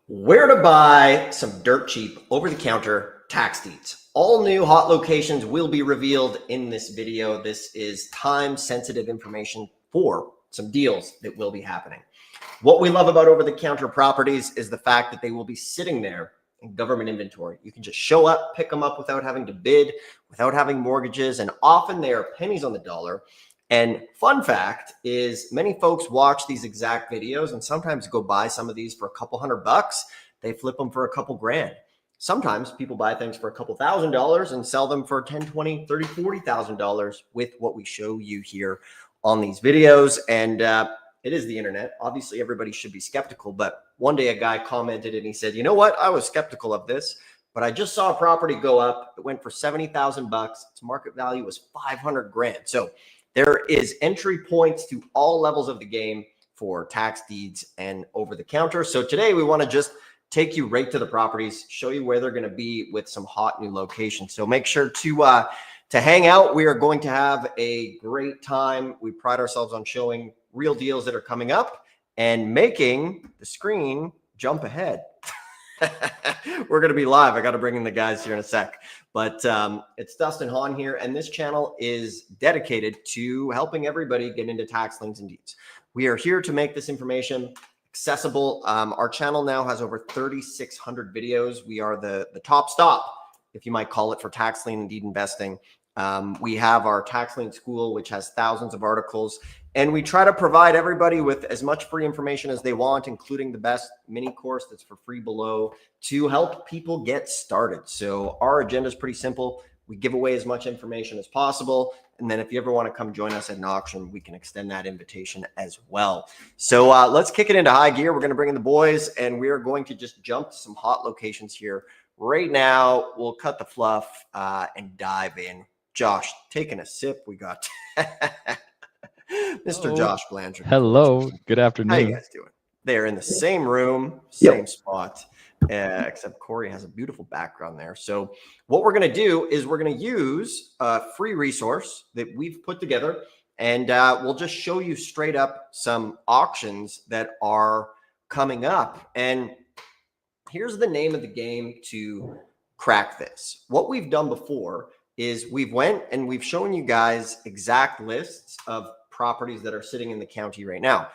Where to buy some dirt cheap over-the-counter tax deeds. All new hot locations will be revealed in this video. This is time-sensitive information for some deals that will be happening. What we love about over-the-counter properties is the fact that they will be sitting there in government inventory. You can just show up, pick them up without having to bid, without having mortgages, and often they are pennies on the dollar. And fun fact is many folks watch these exact videos and sometimes go buy some of these for a couple $100. They flip them for a couple grand. Sometimes people buy things for a couple $1,000s and sell them for 10, 20, 30, $40,000 with what we show you here on these videos. And it is the internet. Obviously, everybody should be skeptical. But one day a guy commented and he said, you know what? I was skeptical of this, but I just saw a property go up. It went for 70,000 bucks. Its market value was 500 grand. So there is entry points to all levels of the game for tax deeds and over the counter. So today we want to just take you right to the properties, show you where they're going to be with some hot new locations. So make sure to hang out. We are going to have a great time. We pride ourselves on showing real deals that are coming up and making the screen jump ahead. We're going to be live. I got to bring in the guys here in a sec. But it's Dustin Hahn here, and this channel is dedicated to helping everybody get into tax liens and deeds. We are here to make this information accessible. Our channel now has over 3,600 videos. We are the top stop, if you might call it, for tax lien and deed investing. We have our Tax Lien School, which has thousands of articles, and we try to provide everybody with as much free information as they want, including the best mini course that's for free below, to help people get started. So our agenda is pretty simple. We give away as much information as possible. And then if you ever want to come join us at an auction, we can extend that invitation as well. So let's kick it into high gear. We're going to bring in the boys, and we are going to just jump to some hot locations here right now. We'll cut the fluff and dive in. Josh, taking a sip. We got Mr. Josh Blanchard. Hello. Good How afternoon. you guys doing? They're in the same room, same spot, except Corey has a beautiful background there. So what we're going to do is we're going to use a free resource that we've put together, and we'll just show you straight up some auctions that are coming up. And here's the name of the game to crack this. What we've done before is we've went and we've shown you guys exact lists of properties that are sitting in the county right now.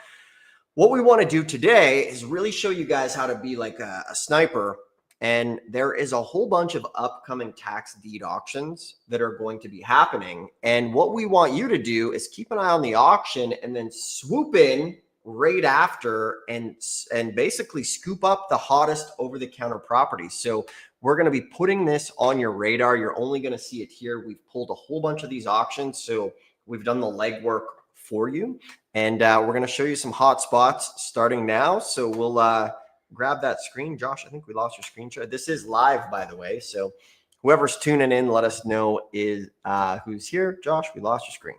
What we want to do today is really show you guys how to be like a sniper. And there is a whole bunch of upcoming tax deed auctions that are going to be happening. And what we want you to do is keep an eye on the auction and then swoop in right after and basically scoop up the hottest over-the-counter properties. So we're going to be putting this on your radar. You're only going to see it here. We've pulled a whole bunch of these auctions, so we've done the legwork for you. And we're going to show you some hot spots starting now. So we'll grab that screen. Josh, I think we lost your screen share. This is live, by the way. So whoever's tuning in, let us know is who's here. Josh, we lost your screen.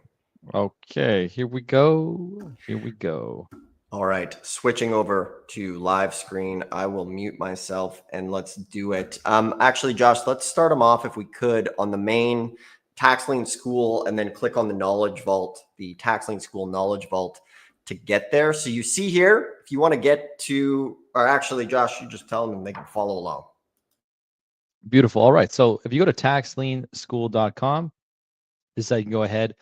Okay, here we go. Here we go. All right, switching over to live screen. I will mute myself and let's do it. Actually, Josh, let's start them off if we could on the main Tax Lien School and then click on the Knowledge Vault, the Tax Lien School Knowledge Vault to get there. So you see here, if you want to get to, or actually, Josh, you just tell them and they can follow along. Beautiful. All right, so if you go to taxlienschool.com, this is how you can go ahead,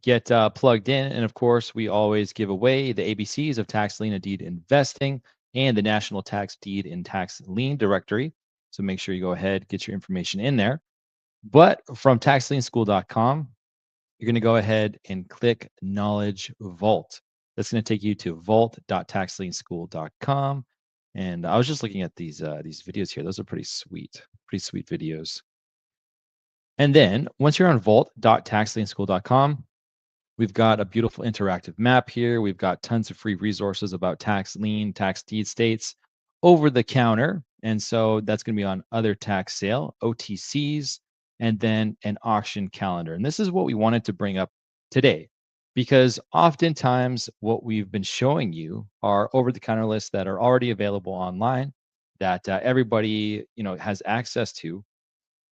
get plugged in. And of course, we always give away the ABCs of tax lien and deed investing and the National Tax Deed and Tax Lien Directory. So make sure you go ahead, get your information in there. But from taxlienschool.com, you're going to go ahead and click Knowledge Vault. That's going to take you to vault.taxlienschool.com. And I was just looking at these videos here. Those are pretty sweet videos. And then once you're on vault.taxlienschool.com, we've got a beautiful interactive map here. We've got tons of free resources about tax lien, tax deed states, over the counter. And so that's going to be on other tax sale, OTCs, and then an auction calendar. And this is what we wanted to bring up today, because oftentimes what we've been showing you are over-the-counter lists that are already available online that everybody has access to.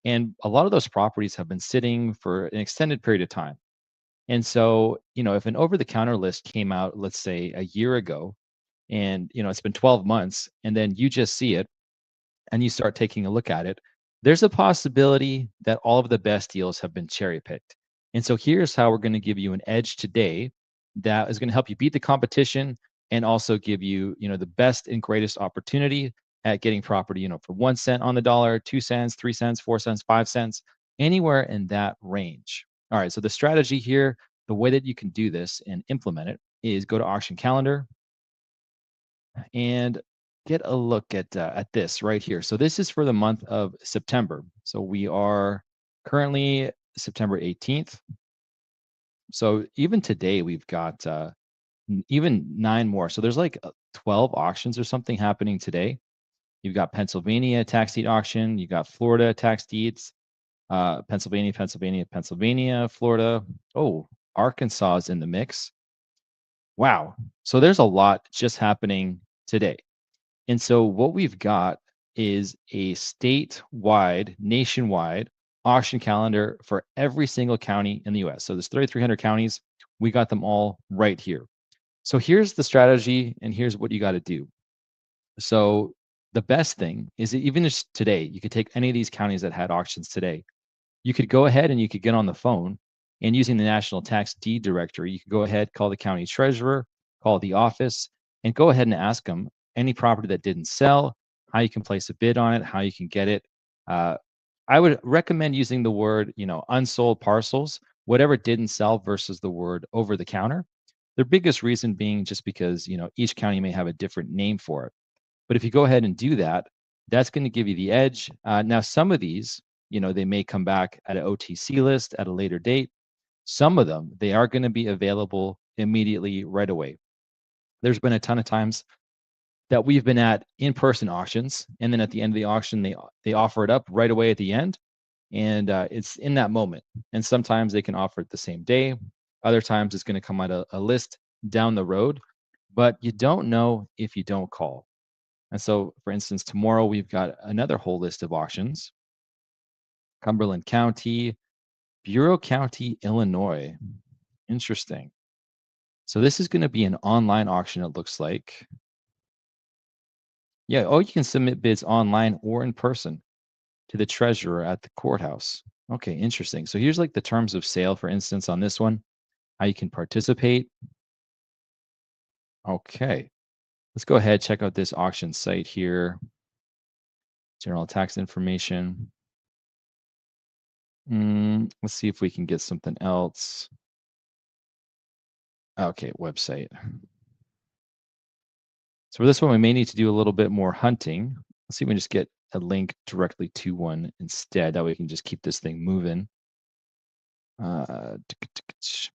And a lot of those properties have been sitting for an extended period of time. And so, if an over-the-counter list came out, let's say a year ago, and it's been 12 months, and then you just see it and you start taking a look at it, there's a possibility that all of the best deals have been cherry picked. And so here's how we're going to give you an edge today that is going to help you beat the competition and also give you, the best and greatest opportunity at getting property, for 1 cent on the dollar, 2 cents, 3 cents, 4 cents, 5 cents, anywhere in that range. All right. So the strategy here, the way that you can do this and implement it is go to auction calendar and get a look at this right here. So this is for the month of September. So we are currently September 18th. So even today we've got even 9 more. So there's like 12 auctions or something happening today. You've got Pennsylvania tax deed auction. You got Florida tax deeds. Pennsylvania, Florida. Oh, Arkansas is in the mix. Wow. So there's a lot just happening today. And so what we've got is a statewide, nationwide auction calendar for every single county in the US. So there's 3,300 counties. We got them all right here. So here's the strategy, and here's what you got to do. So the best thing is that even just today, you could take any of these counties that had auctions today. You could go ahead and you could get on the phone, and using the National Tax Deed Directory, you could go ahead, call the county treasurer, call the office, and go ahead and ask them any property that didn't sell, how you can place a bid on it, how you can get it. Uh, I would recommend using the word, unsold parcels, whatever didn't sell versus the word over the counter. Their biggest reason being just because, each county may have a different name for it. But if you go ahead and do that, that's going to give you the edge. Now, some of these, they may come back at an OTC list at a later date. Some of them, they are going to be available immediately right away. There's been a ton of times that we've been at in-person auctions, and then at the end of the auction, they offer it up right away at the end, and it's in that moment. And sometimes they can offer it the same day. Other times it's going to come out a list down the road, but you don't know if you don't call. And so, for instance, tomorrow we've got another whole list of auctions. Cumberland County, Bureau County, Illinois. Interesting. So this is going to be an online auction, it looks like. Yeah, you can submit bids online or in person to the treasurer at the courthouse. Okay, interesting. So here's like the terms of sale, for instance, on this one, how you can participate. Okay, let's go ahead, check out this auction site here. General tax information. Let's see if we can get something else. Okay, website. So for this one, we may need to do a little bit more hunting. Let's see if we can just get a link directly to one instead. That way we can just keep this thing moving. All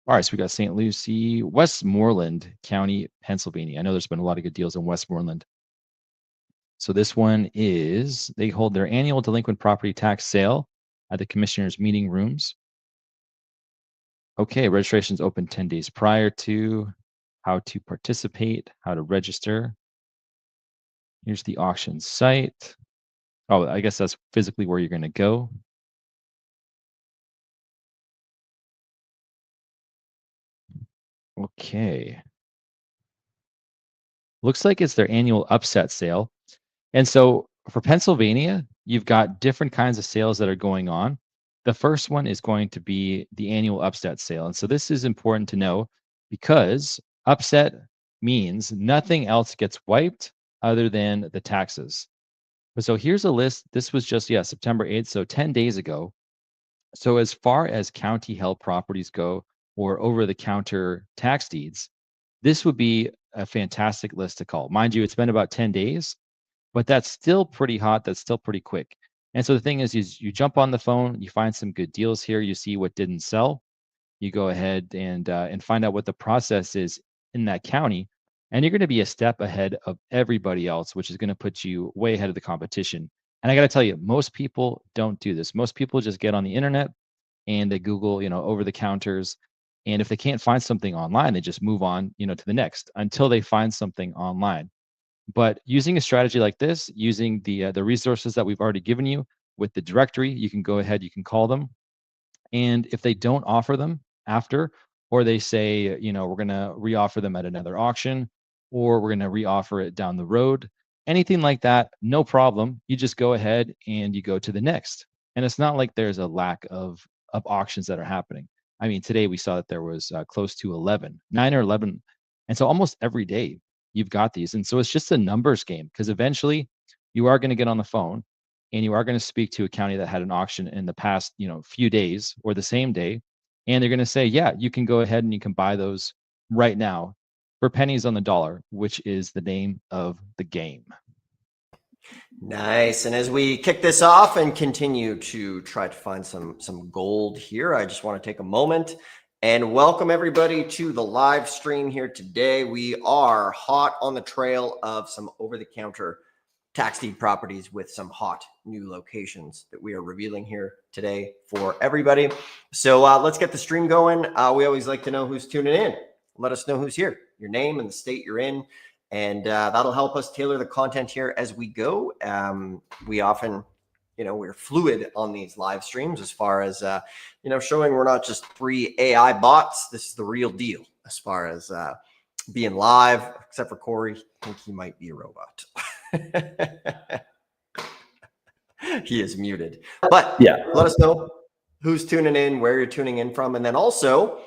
right, so we got St. Lucie, Westmoreland County, Pennsylvania. I know there's been a lot of good deals in Westmoreland. So this one is, they hold their annual delinquent property tax sale at the commissioner's meeting rooms. Okay, registration's open 10 days prior to. How to participate, how to register. Here's the auction site. Oh, I guess that's physically where you're going to go. Okay. Looks like it's their annual upset sale. And so for Pennsylvania, you've got different kinds of sales that are going on. The first one is going to be the annual upset sale. And so this is important to know because upset means nothing else gets wiped other than the taxes. So here's a list. This was just, September 8th, so 10 days ago. So as far as county held properties go or over the counter tax deeds, this would be a fantastic list to call. Mind you, it's been about 10 days, but that's still pretty hot. That's still pretty quick. And so the thing is you jump on the phone, you find some good deals here, you see what didn't sell, you go ahead and find out what the process is in that county, and you're going to be a step ahead of everybody else, which is going to put you way ahead of the competition. And I got to tell you, most people don't do this. Most people just get on the internet and they Google, over the counters. And if they can't find something online, they just move on, to the next until they find something online. But using a strategy like this, using the resources that we've already given you with the directory, you can go ahead, you can call them. And if they don't offer them after, or they say, we're going to reoffer them at another auction, or we're going to reoffer it down the road. Anything like that, no problem. You just go ahead and you go to the next. And it's not like there's a lack of auctions that are happening. I mean, today we saw that there was close to 11, 9 or 11. And so almost every day you've got these. And so it's just a numbers game, because eventually you are going to get on the phone and you are going to speak to a county that had an auction in the past, few days or the same day. And they're going to say, yeah, you can go ahead and you can buy those right now for pennies on the dollar, which is the name of the game. Nice. And as we kick this off and continue to try to find some gold here, I just want to take a moment and welcome everybody to the live stream here today. We are hot on the trail of some over-the-counter tax deed properties with some hot new locations that we are revealing here today for everybody. So let's get the stream going. We always like to know who's tuning in. Let us know who's here, your name and the state you're in. And that'll help us tailor the content here as we go. We often, we're fluid on these live streams as far as, showing we're not just 3 AI bots. This is the real deal as far as being live, except for Corey. I think he might be a robot. He is muted. But yeah, let us know who's tuning in, where you're tuning in from. And then also,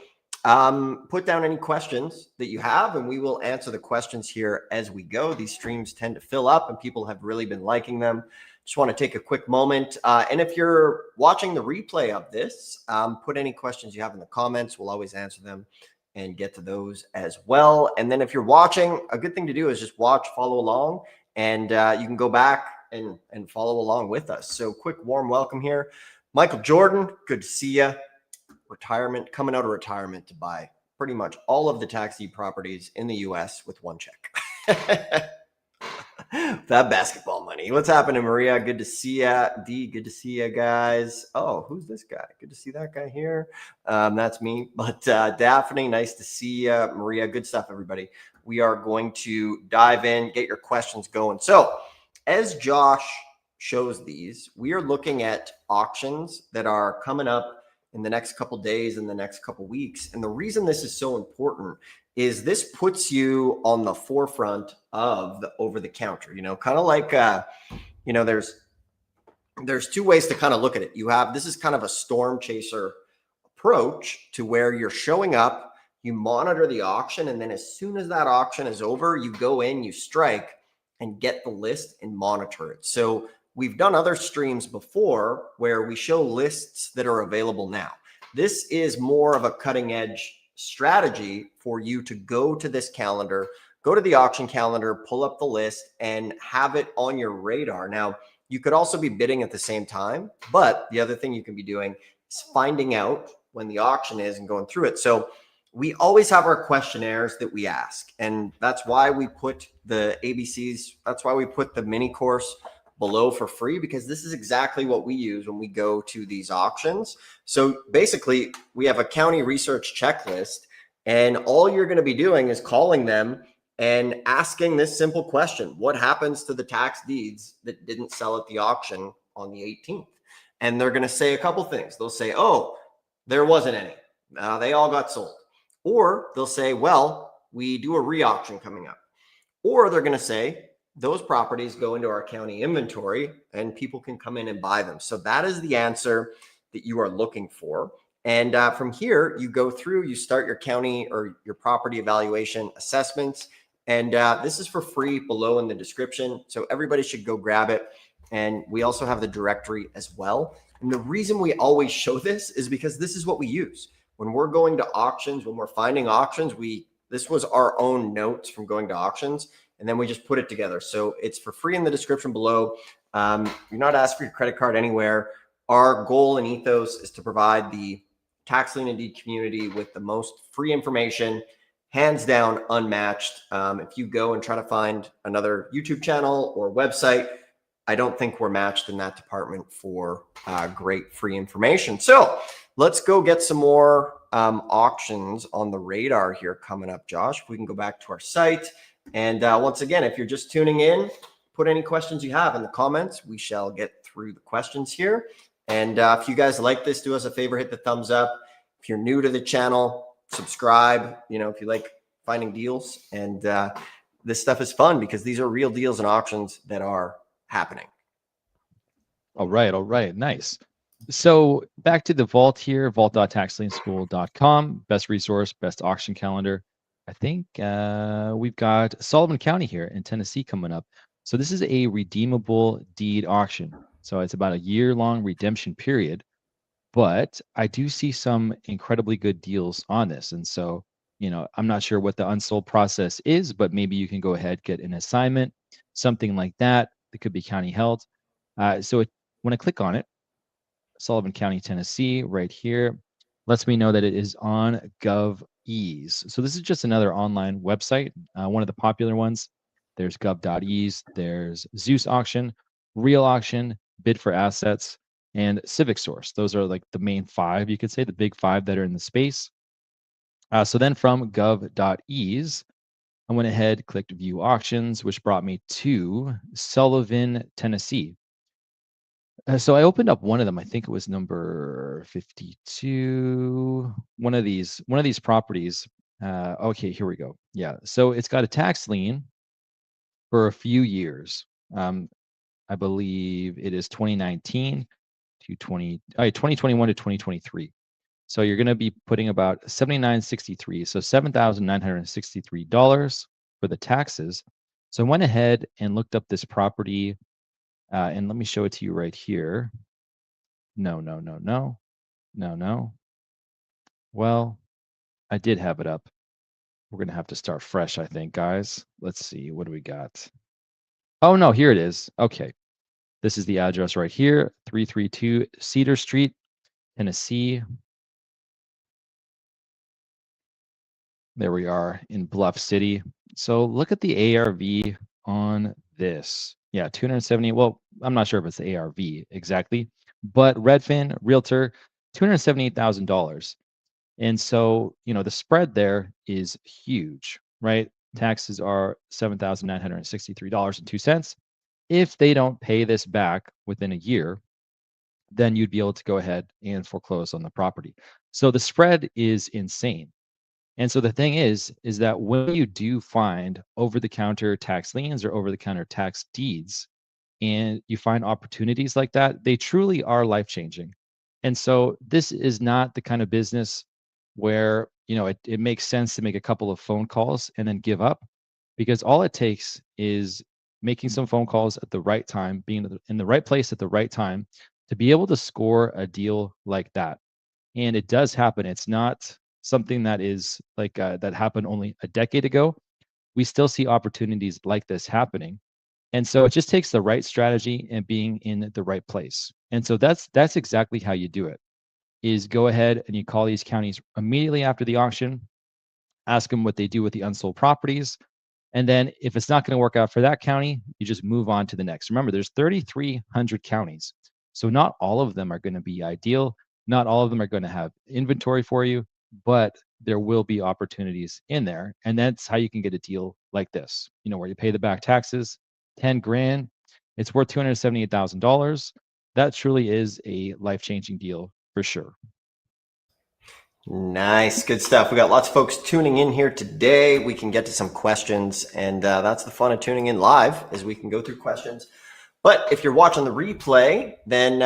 put down any questions that you have, and we will answer the questions here as we go. These streams tend to fill up, and people have really been liking them. Just want to take a quick moment. And if you're watching the replay of this, put any questions you have in the comments. We'll always answer them and get to those as well. And then if you're watching, a good thing to do is just watch, follow along, and you can go back and follow along with us. So quick, warm welcome here. Michael Jordan, good to see you. Coming out of retirement to buy pretty much all of the tax deed properties in the US with one check. That basketball money. What's happening, Maria? Good to see ya. D, good to see ya, guys. Oh, who's this guy? Good to see that guy here. That's me. But Daphne, nice to see ya. Maria, good stuff, everybody. We are going to dive in, get your questions going. So as Josh shows these, we are looking at auctions that are coming up in the next couple days, in the next couple weeks. And the reason this is so important is this puts you on the forefront of the over-the-counter, kind of like, there's 2 ways to kind of look at it. This is kind of a storm chaser approach to where you're showing up, you monitor the auction, and then as soon as that auction is over, you go in, you strike, and get the list and monitor it. So we've done other streams before where we show lists that are available now. This is more of a cutting edge strategy for you to go to this calendar, go to the auction calendar, pull up the list, and have it on your radar. Now, you could also be bidding at the same time, but the other thing you can be doing is finding out when the auction is and going through it. So we always have our questionnaires that we ask, and that's why we put the ABCs, that's why we put the mini course below for free, because this is exactly what we use when we go to these auctions. So basically, we have a county research checklist, and all you're going to be doing is calling them and asking this simple question: what happens to the tax deeds that didn't sell at the auction on the 18th? And they're going to say a couple things. They'll say, oh, there wasn't any. They all got sold. Or they'll say, well, we do a re-auction coming up. Or they're going to say, those properties go into our county inventory and people can come in and buy them. So that is the answer that you are looking for. And from here, you go through, you start your county or your property evaluation assessments. And this is for free below in the description. So everybody should go grab it. And we also have the directory as well. And the reason we always show this is because this is what we use. When we're going to auctions, when we're finding auctions, this was our own notes from going to auctions. And then we just put it together. So it's for free in the description below. You're not asked for your credit card anywhere. Our goal and ethos is to provide the Tax Lien and Deed community with the most free information, hands down, unmatched. If you go and try to find another YouTube channel or website, I don't think we're matched in that department for great free information. So let's go get some more auctions on the radar here coming up, Josh. If we can go back to our site. And once again, if you're just tuning in, put any questions you have in the comments. We shall get through the questions here. And if you guys like this, do us a favor, hit the thumbs up. If you're new to the channel, subscribe, if you like finding deals. And this stuff is fun because these are real deals and auctions that are happening. All right, nice. So back to the vault here, vault.taxlienschool.com, best resource, best auction calendar. I think we've got Sullivan County here in Tennessee coming up. So this is a redeemable deed auction. So it's about a year-long redemption period, but I do see some incredibly good deals on this. And so, I'm not sure what the unsold process is, but maybe you can go ahead, get an assignment, something like that. That could be county held. When I click on it, Sullivan County, Tennessee, right here, lets me know that it is on GovEase. So this is just another online website, one of the popular ones. There's gov.ease, there's Zeus Auction, Real Auction, Bid for Assets, and Civic Source. Those are like the main five, you could say, the big five that are in the space. So then from gov.ease, I went ahead, clicked View Auctions, which brought me to Sullivan, Tennessee. So I opened up one of them. I think it was number 52. One of these properties. Okay, here we go. Yeah. So it's got a tax lien for a few years. I believe it is 2019 to 2021 to 2023. So you're going to be putting about $79.63, so $7,963 for the taxes. So I went ahead and looked up this property. And let me show it to you right here. No. Well, I did have it up. We're going to have to start fresh, I think, guys. Let's see. What do we got? Oh, no, here it is. Okay. This is the address right here, 332 Cedar Street, Tennessee. There we are in Bluff City. So look at the ARV on this. Yeah, 270. Well, I'm not sure if it's the ARV exactly, but Redfin Realtor, $278,000. And so, the spread there is huge, right? Taxes are $7,963.02. If they don't pay this back within a year, then you'd be able to go ahead and foreclose on the property. So the spread is insane. And so the thing is that when you do find over-the-counter tax liens or over-the-counter tax deeds, and you find opportunities like that, they truly are life-changing. And so this is not the kind of business where, it makes sense to make a couple of phone calls and then give up, because all it takes is making some phone calls at the right time, being in the right place at the right time to be able to score a deal like that. And it does happen. It's not something that is like that happened only a decade ago. We still see opportunities like this happening. And so it just takes the right strategy and being in the right place. And so that's exactly how you do it, is go ahead and you call these counties immediately after the auction, ask them what they do with the unsold properties. And then if it's not going to work out for that county, you just move on to the next. Remember, there's 3,300 counties. So not all of them are going to be ideal. Not all of them are going to have inventory for you, but there will be opportunities in there. And that's how you can get a deal like this, where you pay the back taxes, 10 grand, it's worth $278,000. That truly is a life-changing deal for sure. Nice. Good stuff. We got lots of folks tuning in here today. We can get to some questions, and that's the fun of tuning in live, is we can go through questions. But if you're watching the replay, then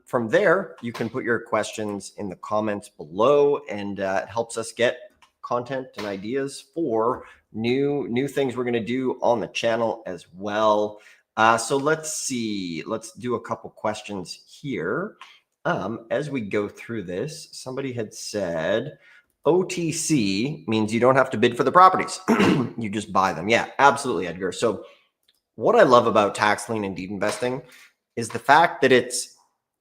from there, you can put your questions in the comments below, and it helps us get content and ideas for new things we're going to do on the channel as well. So let's see. Let's do a couple questions here. As we go through this, somebody had said OTC means you don't have to bid for the properties. You just buy them. Yeah, absolutely, Edgar. So what I love about tax lien and deed investing is the fact that it's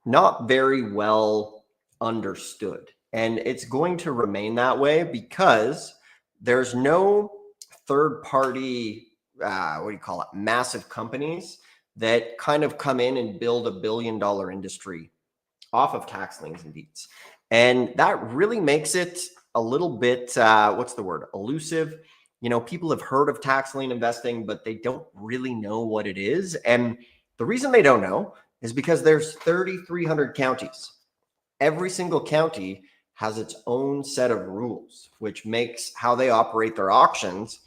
not very well understood. And it's going to remain that way because there's no third party, what do you call it, massive companies that kind of come in and build $1 billion industry off of tax liens and deeds. And that really makes it a little bit, what's the word, elusive. People have heard of tax lien investing, but they don't really know what it is. And the reason they don't know is because there's 3,300 counties. Every single county has its own set of rules, which makes how they operate their auctions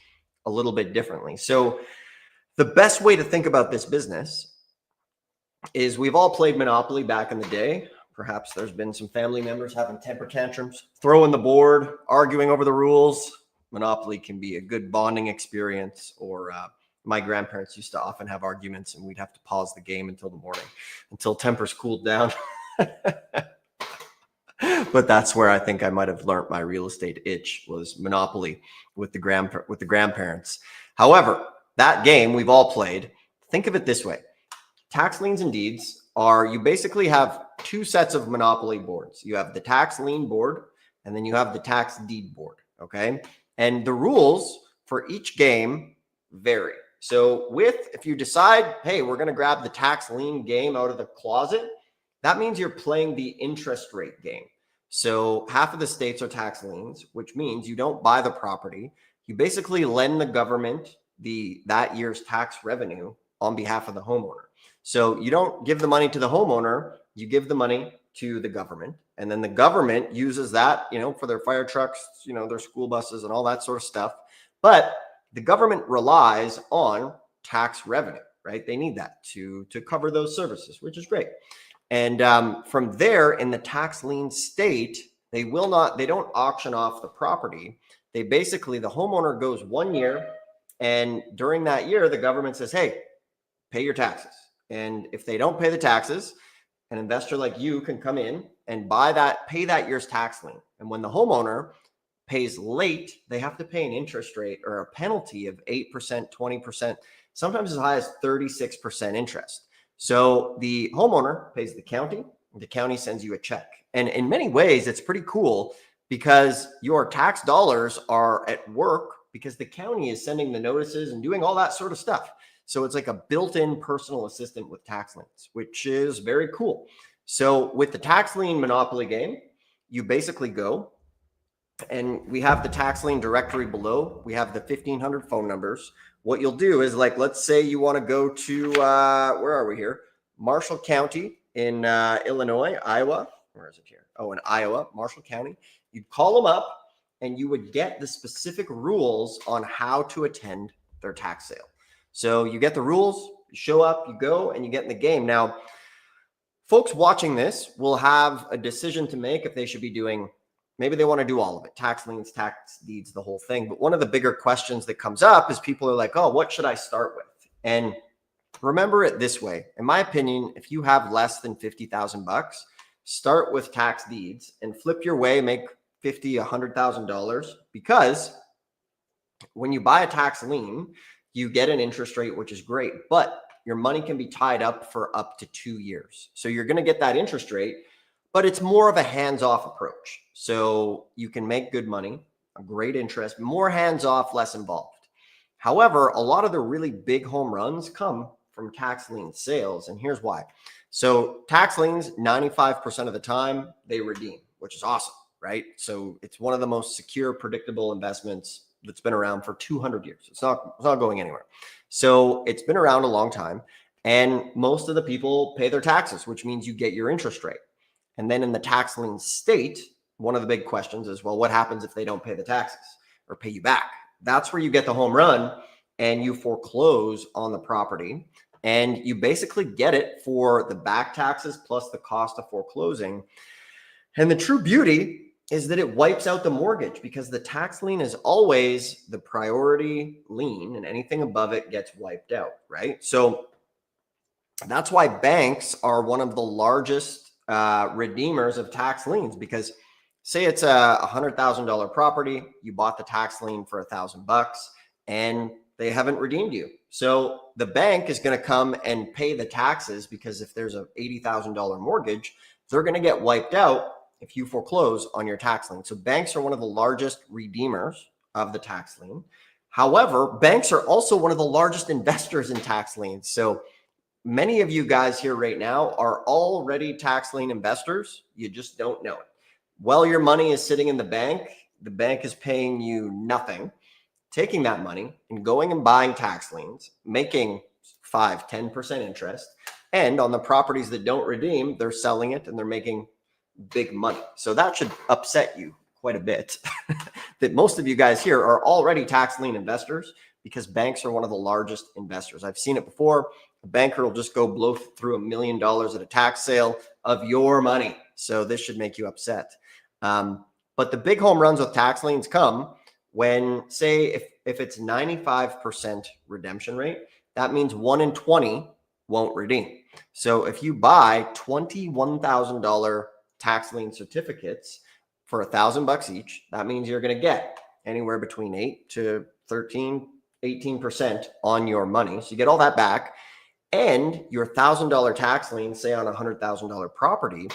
a little bit differently. So the best way to think about this business is we've all played Monopoly back in the day. Perhaps there's been some family members having temper tantrums, throwing the board, arguing over the rules. Monopoly can be a good bonding experience, or my grandparents used to often have arguments and we'd have to pause the game until the morning, until tempers cooled down. But that's where I think I might have learned my real estate itch, was Monopoly with the grandparents. However, that game we've all played. Think of it this way. Tax liens and deeds are, you basically have two sets of Monopoly boards. You have the tax lien board, and then you have the tax deed board, okay? And the rules for each game vary. So if you decide, hey, we're going to grab the tax lien game out of the closet, that means you're playing the interest rate game. So half of the states are tax liens, which means you don't buy the property. You basically lend the government that year's tax revenue on behalf of the homeowner. So you don't give the money to the homeowner, you give the money to the government, and then the government uses that, for their fire trucks, their school buses and all that sort of stuff. But the government relies on tax revenue, right? They need that to cover those services, which is great. And from there, in the tax lien state, they don't auction off the property. The homeowner goes 1 year, and during that year, the government says, hey, pay your taxes. And if they don't pay the taxes, an investor like you can come in and pay that year's tax lien. And when the homeowner pays late, they have to pay an interest rate or a penalty of 8%, 20%, sometimes as high as 36% interest. So the homeowner pays the county sends you a check. And in many ways, it's pretty cool because your tax dollars are at work because the county is sending the notices and doing all that sort of stuff. So it's like a built-in personal assistant with tax liens, which is very cool. So with the tax lien Monopoly game, you basically go, and we have the tax lien directory below. We have the 1,500 phone numbers. What you'll do is, let's say you want to go to, where are we here? Marshall County in Illinois, Iowa. Where is it here? Oh, in Iowa, Marshall County. You'd call them up and you would get the specific rules on how to attend their tax sale. So you get the rules, you show up, you go, and you get in the game. Now, folks watching this will have a decision to make if they should be doing, maybe they want to do all of it, tax liens, tax deeds, the whole thing. But one of the bigger questions that comes up is people are like, oh, what should I start with? And remember it this way. In my opinion, if you have less than $50,000, start with tax deeds and flip your way, make $50,000, $100,000, because when you buy a tax lien, you get an interest rate, which is great, but your money can be tied up for up to 2 years. So you're going to get that interest rate, but it's more of a hands-off approach. So you can make good money, a great interest, more hands-off, less involved. However, a lot of the really big home runs come from tax lien sales, and here's why. So tax liens, 95% of the time, they redeem, which is awesome, right? So it's one of the most secure, predictable investments that's been around for 200 years. It's not going anywhere. So it's been around a long time, and most of the people pay their taxes, which means you get your interest rate. And then in the tax lien state, one of the big questions is, well, what happens if they don't pay the taxes or pay you back? That's where you get the home run and you foreclose on the property, and you basically get it for the back taxes plus the cost of foreclosing. And the true beauty is that it wipes out the mortgage, because the tax lien is always the priority lien and anything above it gets wiped out, right? So that's why banks are one of the largest redeemers of tax liens, because say it's a $100,000 property, you bought the tax lien for $1,000 and they haven't redeemed you. So the bank is going to come and pay the taxes, because if there's a $80,000 mortgage, they're going to get wiped out if you foreclose on your tax lien. So banks are one of the largest redeemers of the tax lien. However, banks are also one of the largest investors in tax liens. So many of you guys here right now are already tax lien investors. You just don't know it. While your money is sitting in the bank is paying you nothing, taking that money and going and buying tax liens, making 5, 10% interest. And on the properties that don't redeem, they're selling it and they're making big money. So that should upset you quite a bit that most of you guys here are already tax lien investors, because banks are one of the largest investors. I've seen it before. A banker will just go blow through $1 million at a tax sale of your money. So this should make you upset. But the big home runs with tax liens come when, say, if it's 95% redemption rate, that means 1 in 20 won't redeem. So if you buy $21,000 tax lien certificates for $1,000 each, that means you're going to get anywhere between 8 to 13, 18% on your money. So you get all that back, and your $1,000 tax lien, say on a $100,000 property,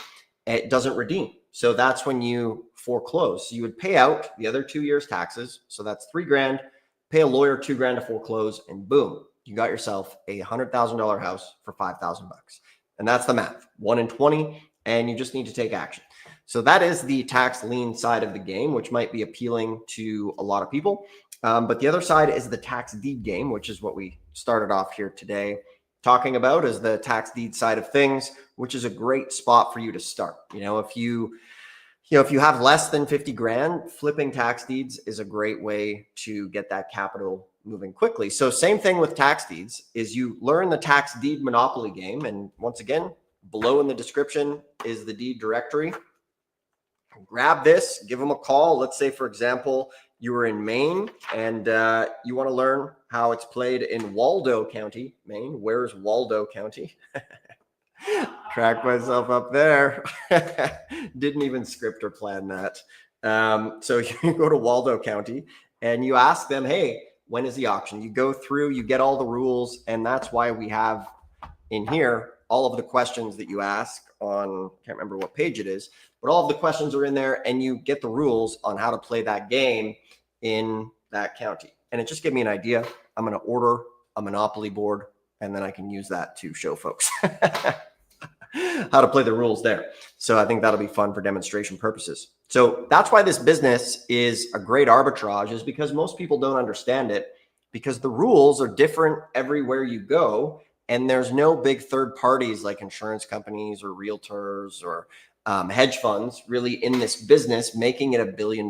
it doesn't redeem. So that's when you foreclose. So you would pay out the other 2 years' taxes. So that's $3,000. Pay a lawyer $2,000 to foreclose, and boom, you got yourself a $100,000 house for $5,000. And that's the math. 1 in 20, and you just need to take action. So that is the tax lien side of the game, which might be appealing to a lot of people. But the other side is the tax deed game, which is what we started off here today talking about, is the tax deed side of things, which is a great spot for you to start. If you have less than 50 grand, flipping tax deeds is a great way to get that capital moving quickly. So same thing with tax deeds is you learn the tax deed monopoly game. And once again, below in the description is the deed directory. Grab this, give them a call. Let's say, for example, you were in Maine and you want to learn how it's played in Waldo County, Maine. Where's Waldo County? Crack myself up there. Didn't even script or plan that. So you go to Waldo County and you ask them, hey, when is the auction? You go through, you get all the rules, and that's why we have in here all of the questions that you ask on, can't remember what page it is, but all of the questions are in there, and you get the rules on how to play that game in that county. And it just gave me an idea. I'm going to order a Monopoly board, and then I can use that to show folks how to play the rules there. So I think that'll be fun for demonstration purposes. So that's why this business is a great arbitrage, is because most people don't understand it, because the rules are different everywhere you go. And there's no big third parties like insurance companies or realtors or hedge funds really in this business, making it a $1 billion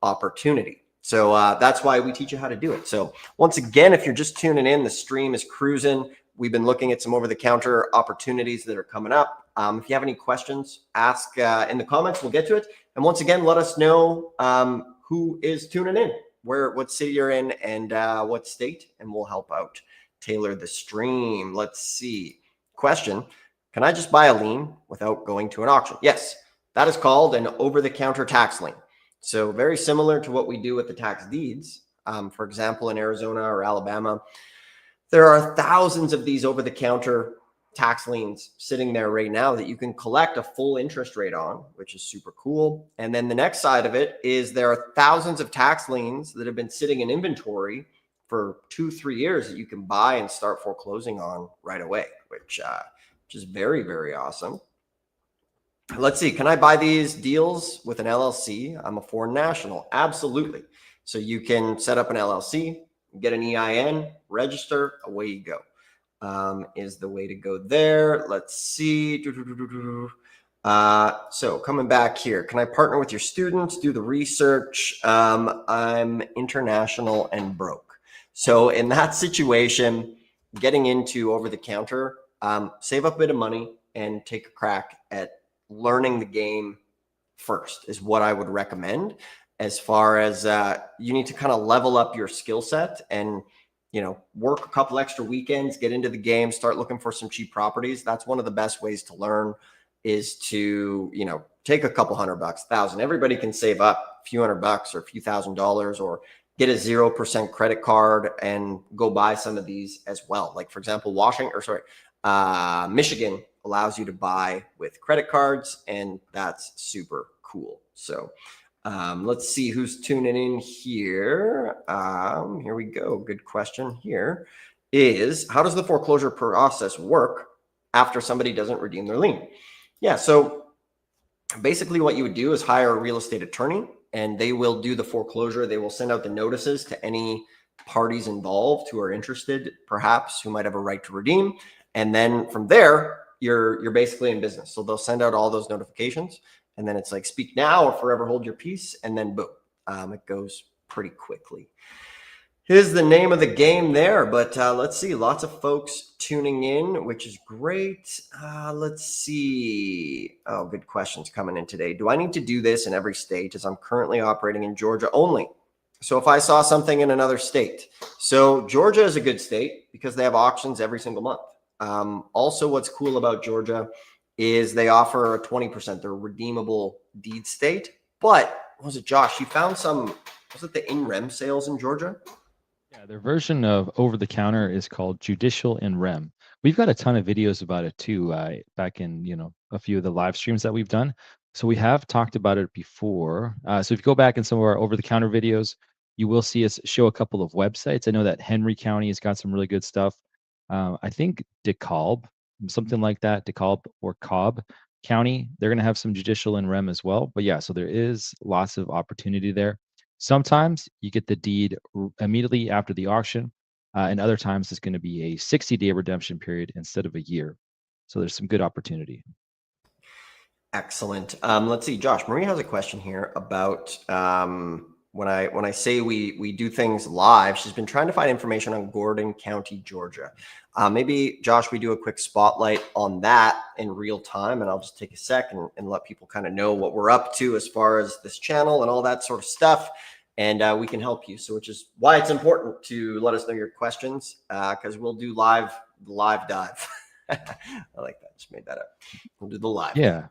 opportunity. So that's why we teach you how to do it. So once again, if you're just tuning in, the stream is cruising. We've been looking at some over-the-counter opportunities that are coming up. If you have any questions, ask in the comments. We'll get to it. And once again, let us know who is tuning in, what city you're in, and what state, and we'll help out tailor the stream. Let's see. Question: can I just buy a lien without going to an auction? Yes, that is called an over-the-counter tax lien. So very similar to what we do with the tax deeds. For example, in Arizona or Alabama, there are thousands of these over-the-counter tax liens sitting there right now that you can collect a full interest rate on, which is super cool. And then the next side of it is there are thousands of tax liens that have been sitting in inventory for 2-3 years that you can buy and start foreclosing on right away, which is very, very awesome. Let's see. Can I buy these deals with an LLC? I'm a foreign national. Absolutely. So you can set up an LLC, get an EIN, register, away you go. Is the way to go there. Let's see. So coming back here, can I partner with your students, do the research? I'm international and broke. So in that situation, getting into over-the-counter, save up a bit of money and take a crack at learning the game first is what I would recommend. As far as you need to kind of level up your skill set and work a couple extra weekends, get into the game, start looking for some cheap properties. That's one of the best ways to learn, is to take a couple $100, $1,000. Everybody can save up a few $100 or a few $1,000s, or get a 0% credit card and go buy some of these as well. Like, for example, Michigan allows you to buy with credit cards, and that's super cool. So let's see who's tuning in here. Here we go. Good question here is, how does the foreclosure process work after somebody doesn't redeem their lien? Yeah, so basically what you would do is hire a real estate attorney, and they will do the foreclosure. They will send out the notices to any parties involved who are interested, perhaps, who might have a right to redeem. And then from there, you're basically in business. So they'll send out all those notifications, and then it's like, speak now or forever hold your peace. And then boom, it goes pretty quickly. Is the name of the game there. But let's see, lots of folks tuning in, which is great. Let's see. Oh, good questions coming in today. Do I need to do this in every state, as I'm currently operating in Georgia only? So if I saw something in another state, so Georgia is a good state because they have auctions every single month. Also, what's cool about Georgia is they offer a 20%, they're a redeemable deed state. But what was it, Josh? You found some, was it the in-rem sales in Georgia? Yeah, their version of over the counter is called Judicial in Rem. We've got a ton of videos about it too, back in a few of the live streams that we've done. So we have talked about it before. So if you go back in some of our over the counter videos, you will see us show a couple of websites. I know that Henry County has got some really good stuff. I think DeKalb, something like that, DeKalb or Cobb County, they're going to have some Judicial in Rem as well. But yeah, so there is lots of opportunity there. Sometimes you get the deed immediately after the auction, and other times it's going to be a 60-day redemption period instead of a year. So there's some good opportunity. Excellent. Let's see, Josh. Marie has a question here about when I say we do things live. She's been trying to find information on Gordon County, Georgia. Maybe Josh, we do a quick spotlight on that in real time, and I'll just take a second and let people kind of know what we're up to as far as this channel and all that sort of stuff, and we can help you. So, which is why it's important to let us know your questions, because we'll do live dive. I like that. Just made that up. We'll do the live. Yeah.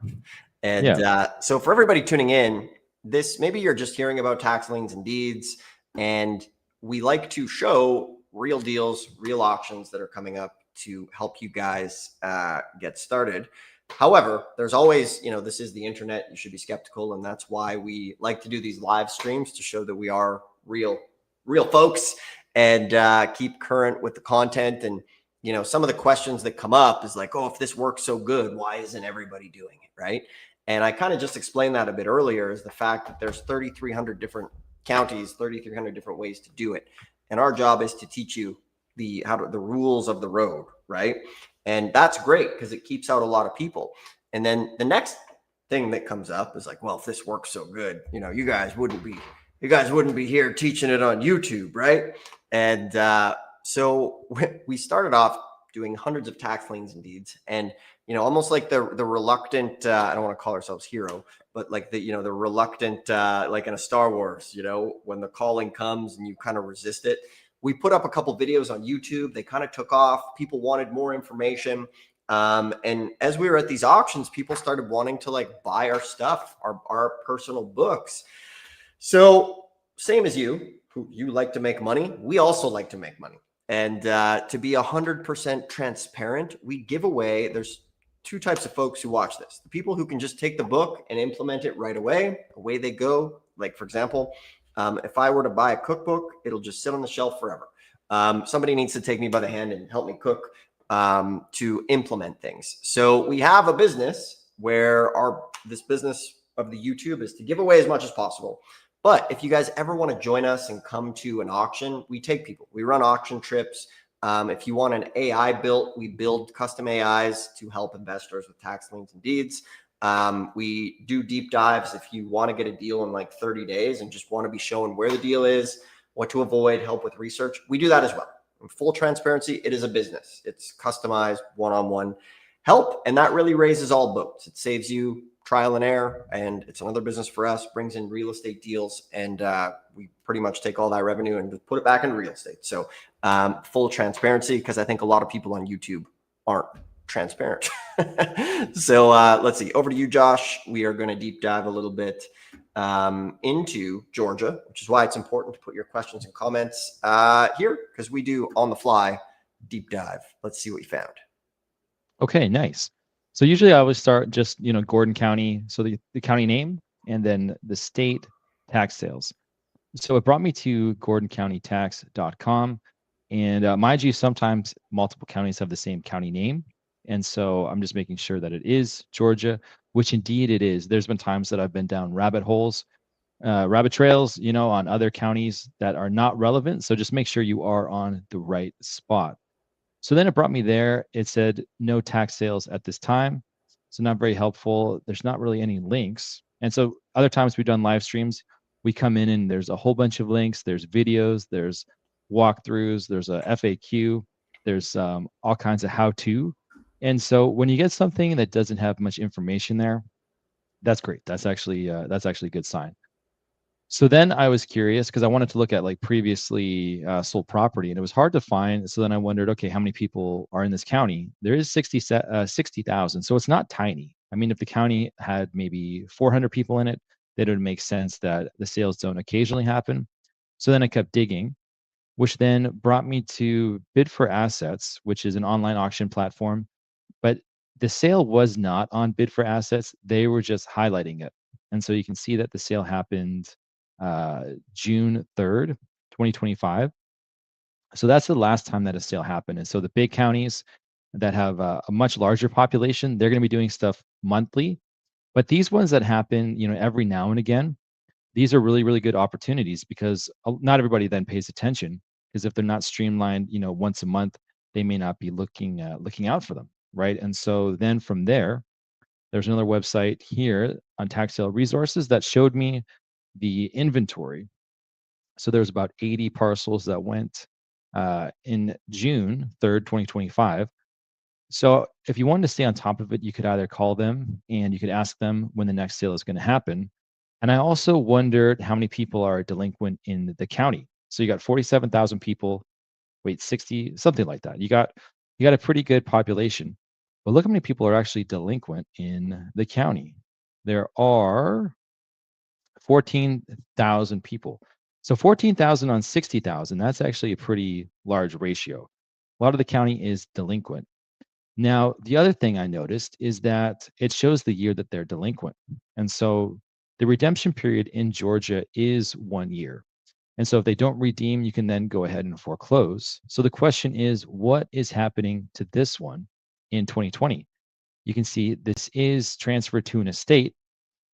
And so for everybody tuning in, this maybe you're just hearing about tax liens and deeds, and we like to show real deals, real auctions that are coming up to help you guys get started. However, there's always, this is the internet. You should be skeptical, and that's why we like to do these live streams to show that we are real folks and keep current with the content. And some of the questions that come up is like, oh, if this works so good, why isn't everybody doing it, right? And I kind of just explained that a bit earlier, is the fact that there's 3,300 different counties, 3,300 different ways to do it. And our job is to teach you the rules of the road, right? And that's great because it keeps out a lot of people. And then the next thing that comes up is like, well, if this works so good, you guys wouldn't be here teaching it on YouTube, right? And so we started off doing hundreds of tax liens and deeds, and almost like the reluctant, I don't want to call ourselves hero, but like the reluctant, like in a Star Wars, when the calling comes and you kind of resist it. We put up a couple videos on YouTube. They kind of took off. People wanted more information. And as we were at these auctions, people started wanting to like buy our stuff, our personal books. So same as you like to make money. We also like to make money. And to be 100% transparent, we give away, there's two types of folks who watch this. The people who can just take the book and implement it right away they go. Like, for example, if I were to buy a cookbook, it'll just sit on the shelf forever. Somebody needs to take me by the hand and help me cook to implement things. So we have a business where this business of the YouTube is to give away as much as possible. But if you guys ever want to join us and come to an auction, we take people. We run auction trips. If you want an AI built, we build custom AIs to help investors with tax liens and deeds. We do deep dives if you want to get a deal in like 30 days and just want to be shown where the deal is, what to avoid, help with research. We do that as well. In full transparency, it is a business. It's customized one-on-one help, and that really raises all boats. It saves you trial and error, and it's another business for us, brings in real estate deals, and we pretty much take all that revenue and put it back into real estate. So full transparency, because I think a lot of people on YouTube aren't transparent. So let's see, over to you, Josh. We are going to deep dive a little bit into Georgia, which is why it's important to put your questions and comments here, because we do on the fly deep dive. Let's see what you found. Okay, nice. So usually I always start just, Gordon County, so the county name, and then the state tax sales. So it brought me to gordoncountytax.com. And mind you, sometimes multiple counties have the same county name. And so I'm just making sure that it is Georgia, which indeed it is. There's been times that I've been down rabbit trails, on other counties that are not relevant. So just make sure you are on the right spot. So then it brought me there. It said no tax sales at this time. So not very helpful. There's not really any links. And so other times we've done live streams, we come in and there's a whole bunch of links. There's videos, there's walkthroughs, there's a FAQ, there's all kinds of how-to. And so when you get something that doesn't have much information there, that's great. That's actually a good sign. So then I was curious because I wanted to look at like previously sold property, and it was hard to find. So then I wondered, okay, how many people are in this county? There is 60,000, so it's not tiny. I mean, if the county had maybe 400 people in it, then it would make sense that the sales don't occasionally happen. So then I kept digging, which then brought me to Bid for Assets, which is an online auction platform. But the sale was not on Bid for Assets. They were just highlighting it. And so you can see that the sale happened June 3rd, 2025. So that's the last time that a sale happened. And so the big counties that have a much larger population, they're going to be doing stuff monthly. But these ones that happen, every now and again, these are really, really good opportunities because not everybody then pays attention, because if they're not streamlined, once a month, they may not be looking out for them, right? And so then from there's another website here on Tax Sale Resources that showed me the inventory. So there's about 80 parcels that went in June 3rd, 2025. So if you wanted to stay on top of it, you could either call them and you could ask them when the next sale is going to happen. And I also wondered how many people are delinquent in the county. So you got 47,000 people, 60, something like that. You got a pretty good population. But look how many people are actually delinquent in the county. There are 14,000 people. So 14,000 on 60,000, that's actually a pretty large ratio. A lot of the county is delinquent. Now, the other thing I noticed is that it shows the year that they're delinquent. And so the redemption period in Georgia is 1 year. And so if they don't redeem, you can then go ahead and foreclose. So the question is, what is happening to this one in 2020? You can see this is transferred to an estate.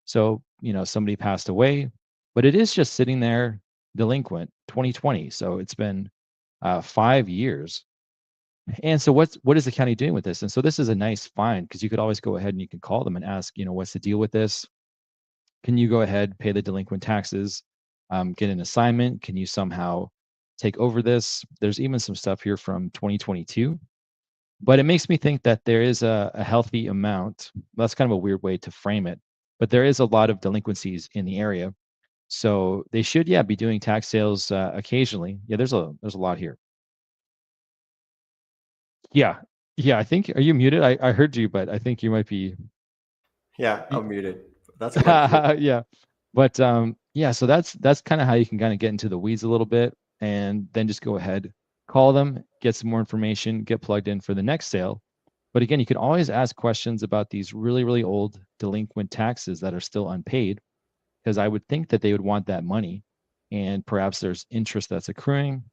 So, somebody passed away, but it is just sitting there delinquent 2020. So it's been 5 years. And so what is the county doing with this? And so this is a nice find because you could always go ahead and you can call them and ask, what's the deal with this? Can you go ahead, pay the delinquent taxes, get an assignment? Can you somehow take over this? There's even some stuff here from 2022, but it makes me think that there is a healthy amount. That's kind of a weird way to frame it, but there is a lot of delinquencies in the area. So they should, be doing tax sales occasionally. Yeah, there's a lot here. Yeah. Yeah, I think, are you muted? I heard you, but I think you might be. Yeah, I'm muted. That's what I'm doing. Yeah. But yeah, so that's kind of how you can kind of get into the weeds a little bit and then just go ahead, call them, get some more information, get plugged in for the next sale. But again, you can always ask questions about these really, really old delinquent taxes that are still unpaid, because I would think that they would want that money and perhaps there's interest that's accruing.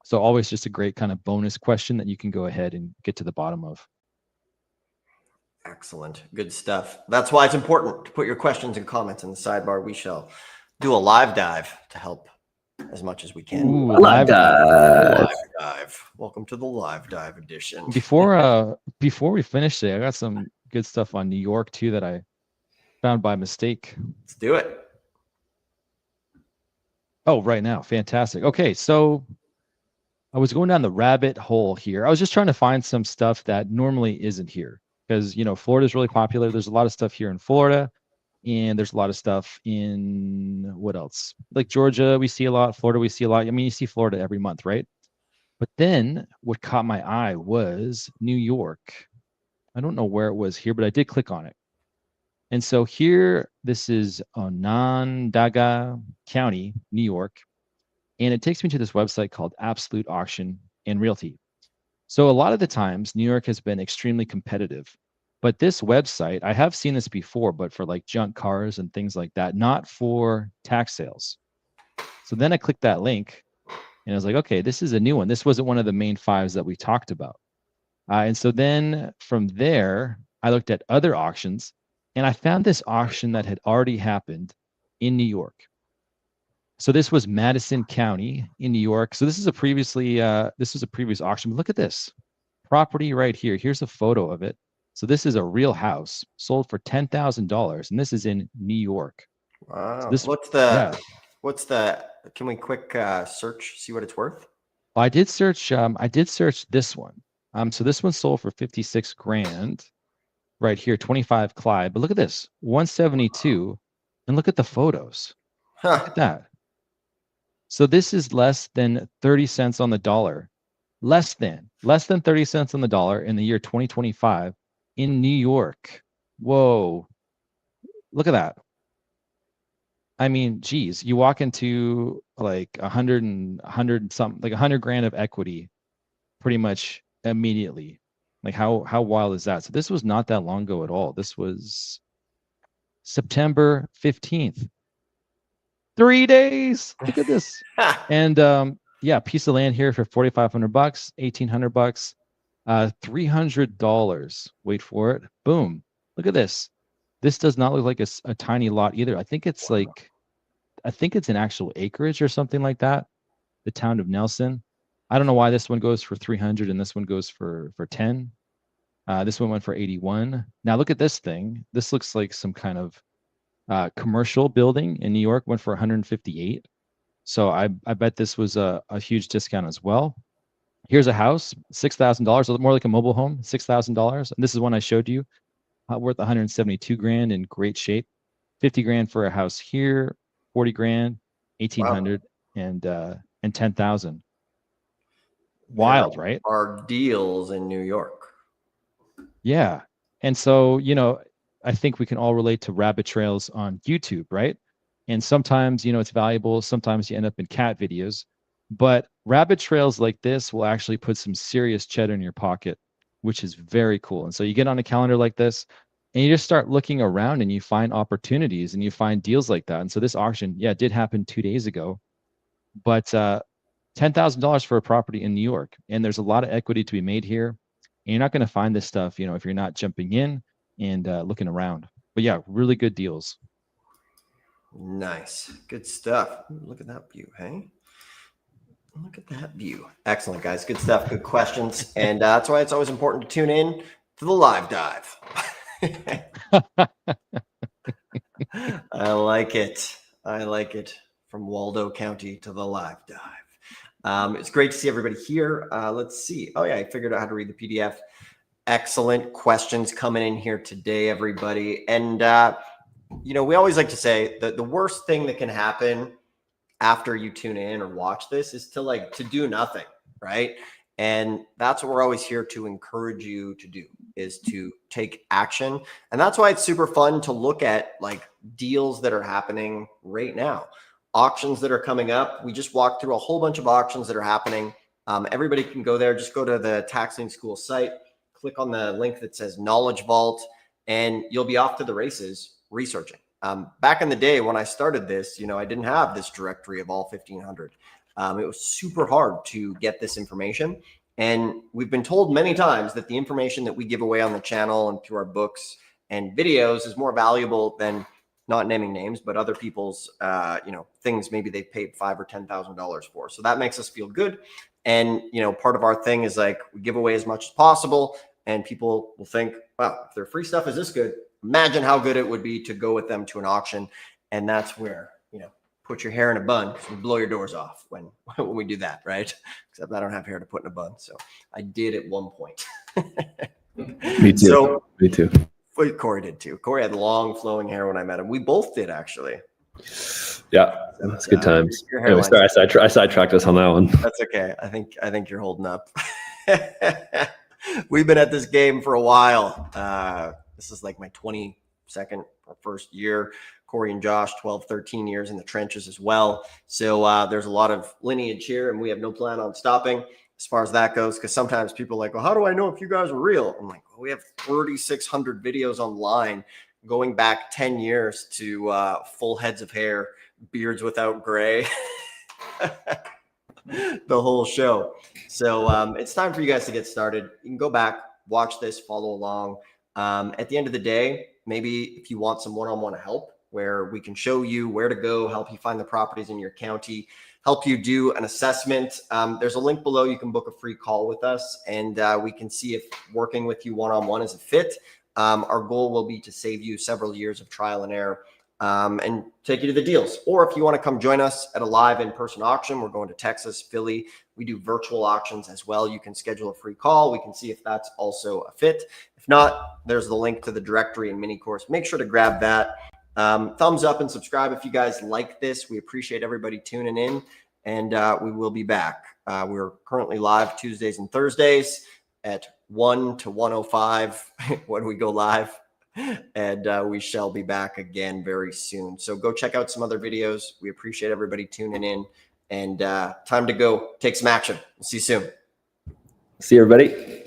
So always just a great kind of bonus question that you can go ahead and get to the bottom of. Excellent. Good stuff. That's why it's important to put your questions and comments in the sidebar. We shall do a live dive to help as much as we can. Ooh, Live dive. Live dive. Welcome to the live dive edition. Before we finish today, I got some good stuff on New York too that I found by mistake. Let's do it. Oh, right now. Fantastic. Okay, so I was going down the rabbit hole here. I was just trying to find some stuff that normally isn't here because, Florida is really popular. There's a lot of stuff here in Florida, and there's a lot of stuff in what else? Like Georgia, we see a lot. Florida, we see a lot. I mean, you see Florida every month, right? But then what caught my eye was New York. I don't know where it was here, but I did click on it. And so here, this is Onondaga County, New York. And it takes me to this website called Absolute Auction and Realty. So a lot of the times, New York has been extremely competitive. But this website, I have seen this before, but for like junk cars and things like that, not for tax sales. So then I clicked that link and I was like, okay, this is a new one. This wasn't one of the main fives that we talked about. And so then from there, I looked at other auctions and I found this auction that had already happened in New York. So this was Madison County in New York. So this is a previous auction. But look at this property right here. Here's a photo of it. So this is a real house sold for $10,000, and this is in New York. Wow. So Can we quick search, see what it's worth? Well, I did search this one. So this one sold for 56 grand right here, 25 Clyde. But look at this, 172. And look at the photos. Look Huh. at that. So this is less than 30 cents on the dollar. Less than 30 cents on the dollar in the year 2025 in New York. Whoa. Look at that. I mean, geez, you walk into like 100 something, like 100 grand of equity pretty much immediately. Like how wild is that? So this was not that long ago at all. This was September 15th. 3 days. Look at this. And yeah, piece of land here for 4,500 bucks, 1,800 bucks, $300. Wait for it. Boom. Look at this. This does not look like a tiny lot either. I think it's an actual acreage or something like that. The town of Nelson. I don't know why this one goes for 300 and this one goes for 10. This one went for 81. Now look at this thing. This looks like some kind of commercial building in New York, went for 158. So I bet this was a huge discount as well. Here's a house, $6,000, more like a mobile home, $6,000. And this is one I showed you, worth 172 grand, in great shape. 50 grand for a house here, 40 grand, 1,800, Wow. and 10,000. There Wild, right? are deals in New York. Yeah. And so, I think we can all relate to rabbit trails on YouTube, right? And sometimes, it's valuable. Sometimes you end up in cat videos, but rabbit trails like this will actually put some serious cheddar in your pocket, which is very cool. And so you get on a calendar like this and you just start looking around and you find opportunities and you find deals like that. And so this auction, yeah, did happen 2 days ago, but $10,000 for a property in New York. And there's a lot of equity to be made here. And you're not going to find this stuff, if you're not jumping in and looking around. But yeah, really good deals. Nice. Good stuff. Ooh, look at that view, hey? Look at that view. Excellent, guys. Good stuff. Good questions. And that's why it's always important to tune in to the live dive. I like it. I like it. From Waldo County to the live dive. It's great to see everybody here. Let's see. Oh, yeah, I figured out how to read the PDF. Excellent questions coming in here today, everybody. And, we always like to say that the worst thing that can happen after you tune in or watch this is to do nothing, right? And that's what we're always here to encourage you to do, is to take action. And that's why it's super fun to look at like deals that are happening right now, auctions that are coming up. We just walked through a whole bunch of auctions that are happening. Everybody can go there. Just go to the Tax Lien School site, click on the link that says Knowledge Vault, and you'll be off to the races researching. Back in the day when I started this, I didn't have this directory of all 1,500. It was super hard to get this information. And we've been told many times that the information that we give away on the channel and through our books and videos is more valuable than, not naming names, but other people's, things maybe they've paid $5,000 or $10,000 for. So that makes us feel good. And, part of our thing is like we give away as much as possible, and people will think, wow, if their free stuff is this good, imagine how good it would be to go with them to an auction. And that's where, put your hair in a bun, because we blow your doors off when we do that, right? Except I don't have hair to put in a bun. So I did at one point. Me too. So, me too. Corey did too. Corey had long flowing hair when I met him. We both did, actually. Yeah, that's good times. Your Anyway, sorry, I sidetracked us on that one. That's okay. I think you're holding up. We've been at this game for a while. This is like my 22nd or first year. Corey and Josh, 12, 13 years in the trenches as well. So there's a lot of lineage here, and we have no plan on stopping as far as that goes, because sometimes people are like, well, how do I know if you guys are real? I'm like, well, we have 3,600 videos online going back 10 years to full heads of hair, beards without gray, the whole show. So it's time for you guys to get started. You can go back, watch this, follow along. At the end of the day, maybe if you want some one-on-one help where we can show you where to go, help you find the properties in your county, help you do an assessment. There's a link below. You can book a free call with us, and we can see if working with you one-on-one is a fit. Our goal will be to save you several years of trial and error, and take you to the deals. Or if you want to come join us at a live in-person auction, we're going to Texas, Philly. We do virtual auctions as well. You can schedule a free call. We can see if that's also a fit. If not, there's the link to the directory and mini course. Make sure to grab that. Thumbs up and subscribe if you guys like this. We appreciate everybody tuning in, and we will be back. We're currently live Tuesdays and Thursdays at 1 to 1:05 when we go live, and we shall be back again very soon. So go check out some other videos. We appreciate everybody tuning in, and time to go take some action. We'll see you soon. See you, everybody.